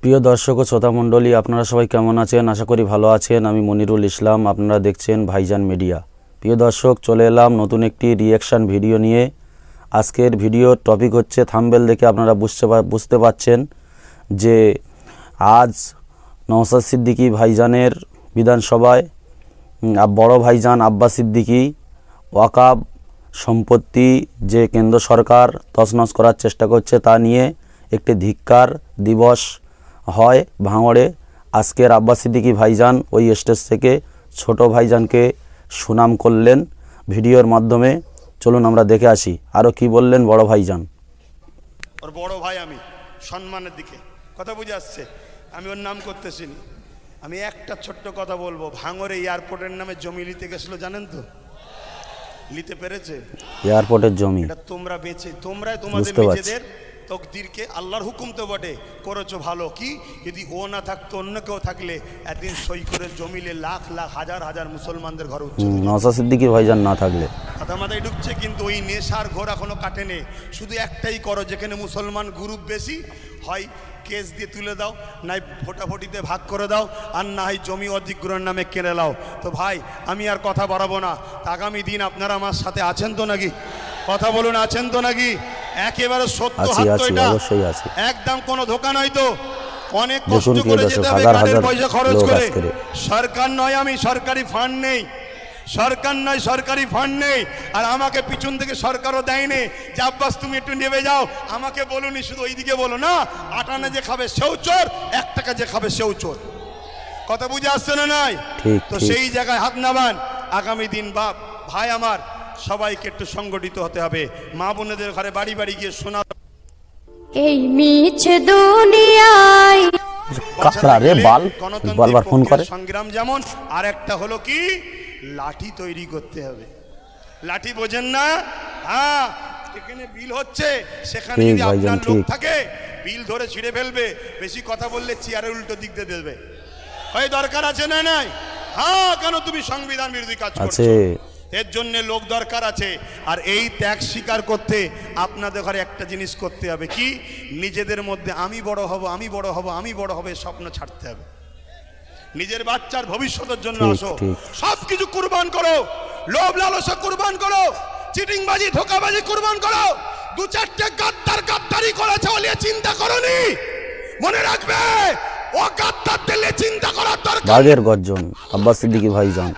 প্রিয় দর্শক ও শ্রোতা মণ্ডলী, আপনারা সবাই কেমন আছেন? আশা করি ভালো আছেন। আমি মনিরুল ইসলাম, আপনারা দেখছেন ভাইজান মিডিয়া। প্রিয় দর্শক, চলে এলাম নতুন একটি রিঅ্যাকশান ভিডিও নিয়ে। আজকের ভিডিওর টপিক হচ্ছে, থাম্বনেল দেখে আপনারা বুঝতে পারছেন যে আজ নওশাদ সিদ্দিকী ভাইজানের বিধানসভায় বড় ভাইজান আব্বাস সিদ্দিকী ওয়াকফ সম্পত্তি যে কেন্দ্র সরকার তছনছ করার চেষ্টা করছে তা নিয়ে একটি ধিক্কার দিবস হয় ভাঙড়ে। আজকের আব্বাস সিদ্দিকী ভাইজান ওই স্টেজ থেকে ছোট ভাইজানকে সুনাম করলেন ভিডিওর মাধ্যমে। চলুন আমরা দেখে আসি আরও কি বললেন বড় ভাইজান। ওর বড় ভাই আমি, সম্মানের দিকে কথা বুঝে আসছে, আমি ওর নাম করতেছি না। আমি একটা ছোট্ট কথা বলবো, ভাঙড়ে এয়ারপোর্টের নামে জমি নিতে গেছিলো, জানেন তো? নিতে পেরেছে? এয়ারপোর্টের জমি এটা তোমরা বেঁচে, তোমরাই তোমাদের নিজেদের তকদিরকে, আল্লাহর হুকুম তো বটে, করেছো ভালো। কি যদি ও না থাকতো, অন্য কেউ থাকলে একদিন সই করে জমিলে লাখ লাখ হাজার হাজার মুসলমানদের ঘর উঠছে। নওশাদ সিদ্দিকী ভাইজান না থাকলে কথা মাথায় ঢুকছে, কিন্তু ওই নেশার ঘোর এখনো কাটেনি। শুধু একটাই করো, যেখানে মুসলমান গ্রুপ বেশি হয় কেস দিয়ে তুলে দাও, নাই ফোটাফুটিতে ভাগ করে দাও, আর না হয় জমি অধিগ্রহণের নামে কেড়ে নাও। তো ভাই আমি আর কথা বাড়াবো না। আগামী দিন আপনারা আমার সাথে আছেন তো নাকি? কথা বলুন, আছেন তো নাকি? একেবারে সত্য হাত তো এটা, একদম কোনো ধোকা নয় তো। অনেক কষ্ট করে যেতে হবে, কাদের পয়সা খরচ করে। সরকার নয়, আমি সরকারি ফান্ড নেই, সরকার নয়, সরকারি ফান্ড নেই। আর আমাকে পিছন থেকে সরকারও দেয়নি যে আব্বাস তুমি একটু নেবে যাও। আমাকে বলুনি, শুধু ওইদিকে বলো না, আটানা যে খাবে সেও চোর, 1 টাকা যে খাবে সেও চোর। কথা বুঝে আসছে না? নাই তো সেই জায়গায় হাত নামান। আগামী দিন বাপ ভাই আমার সবাইকে একটু সংগঠিত হতে হবে। মা বোনেদের ঘরে বাড়ি বাড়ি গিয়ে শোনা, এই মিছে দুনিয়ায় গণতন্ত্রের সংগ্রাম যেমন, আর একটা হলো কি, লাঠি তৈরি করতে হবে। লাঠি বোঝেন না? হ্যাঁ, যেখানে বিল হচ্ছে সেখানে যদি আপনার লোক থাকে, বিল ধরে ছিঁড়ে ফেলবে। বেশি কথা বললে চেয়ারের উল্টো দিক দিয়ে দেবে। হয় দরকার আছে না নাই? হ্যাঁ, কেন তুমি সংবিধান বিরোধী কাজ করছো? এর জন্য লোক দরকার আছে। আর এই ত্যাগ স্বীকার করতে আপনাদের ঘরে একটা জিনিস করতে হবে, কি, নিজেদের মধ্যে আমি বড় হব, আমি বড় হব, আমি বড় হবে স্বপ্ন ছাড়তে হবে। নিজের বাচ্চার ভবিষ্যতের জন্য আসো, সবকিছু কুরবান করো। লোভ লালসা কুরবান করো, চিটিংবাজি ধোকাবাজি কুরবান করো। 2-4টে গাদ্দারি করেছে বলে চিন্তা করনি, মনে রাখবে ও গাদ্দারদের নিয়ে চিন্তা করার দরকার। বাঘের গর্জন আব্বাস সিদ্দিকী ভাইজান।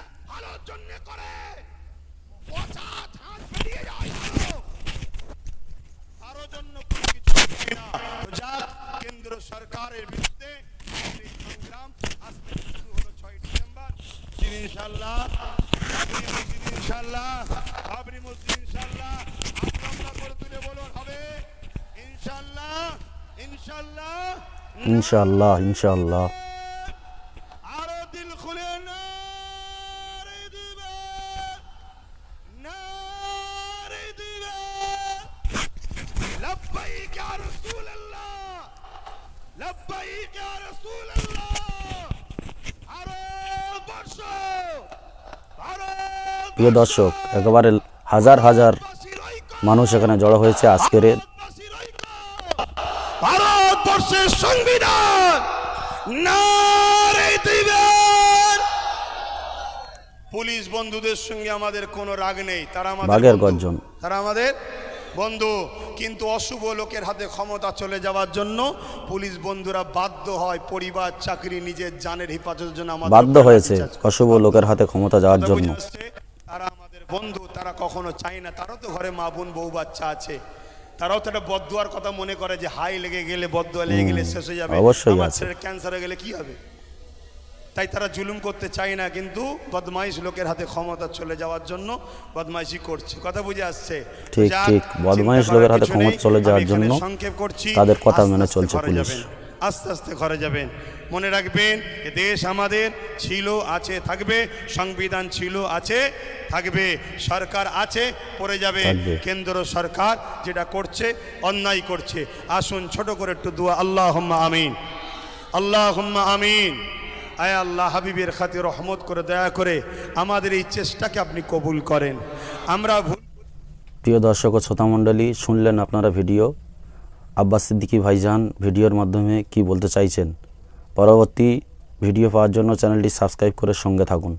কেন্দ্র সরকারের বিরুদ্ধে সংগ্রাম আজকে শুরু হলো 6 ডিসেম্বর। ইনশাআল্লাহ ইনশাআল্লাহ বাবরি মসজিদ ইনশাআল্লাহ আমরা করে তুলে বলুন হবে ইনশাআল্লাহ ইনশাআল্লাহ ইনশাআল্লাহ ইনশাআল্লাহ। আরো দিল খুলে নারে দিবে, নারে দিবে, লব্বাইক ইয়া রাসূলুল্লাহ, লব্বাইক ইয়া রাসূলুল্লাহ। প্রিয় দর্শক, একেবারে হাজার হাজার মানুষ এখানে জড়ো হয়েছে আজকের ভারতবর্ষের সংবিধান নারে দিবেন। পুলিশ বন্ধুদের সঙ্গে আমাদের কোনো রাগ নেই, তারা আমাদের গর্জন, তারা আমাদের বন্ধু। কিন্তু অশুভ লোকের হাতে ক্ষমতা চলে যাওয়ার জন্য পুলিশ বন্ধুরা বাধ্য হয় পরিবার, চাকরি, নিজের জানের হেফাজতের জন্য বাধ্য হয়েছে অশুভ লোকের হাতে ক্ষমতা যাওয়ার জন্য। তারা আমাদের বন্ধু, তারা কখনো চায় না। তারাও তো ঘরে মা বোন বউ বাচ্চা আছে, তারাও তো একটা বদদুয়ার কথা মনে করে যে হাই লেগে গেলে, বদদুয়া লেগে গেলে শেষ হয়ে যাবে, আমার ছেলের ক্যান্সার হয়ে গেলে কি হবে। তাই তারা জুলুম করতে চায় না, কিন্তু বদমাইশ লোকের হাতে ক্ষমতা চলে যাওয়ার জন্য বদমাইশি করছে। কথা বুঝে আসছে? ঠিক ঠিক, বদমাইশ লোকের হাতে ক্ষমতা চলে যাওয়ার জন্য সংক্ষেপ করছি, তাদের কথা মেনে চলছে পুলিশ। আস্তে আস্তে ঘরে যাবেন। মনে রাখবেন, এ দেশ আমাদের ছিল, আছে, থাকবে। সংবিধান ছিল, আছে, থাকবে। সরকার আছে, পড়ে যাবে। কেন্দ্র সরকার যেটা করছে অন্যায় করছে। আসুন ছোট করে একটু দোয়া, আল্লাহুম্মা আমিন, আল্লাহুম্মা আমিন। আয় আল্লাহ, হাবিবের খাতির রহমত করে দয়া করে আমাদের এই চেষ্টাকে আপনি কবুল করেন। আমরা প্রিয় দর্শক ও শ্রোতা মণ্ডলী, শুনলেন আপনারা ভিডিও। আব্বাস সিদ্দিকী ভাইজান ভিডিওর মাধ্যমে কি বলতে চাইছেন। পরবর্তী ভিডিও পাওয়ার জন্য চ্যানেলটি সাবস্ক্রাইব করে সঙ্গে থাকুন।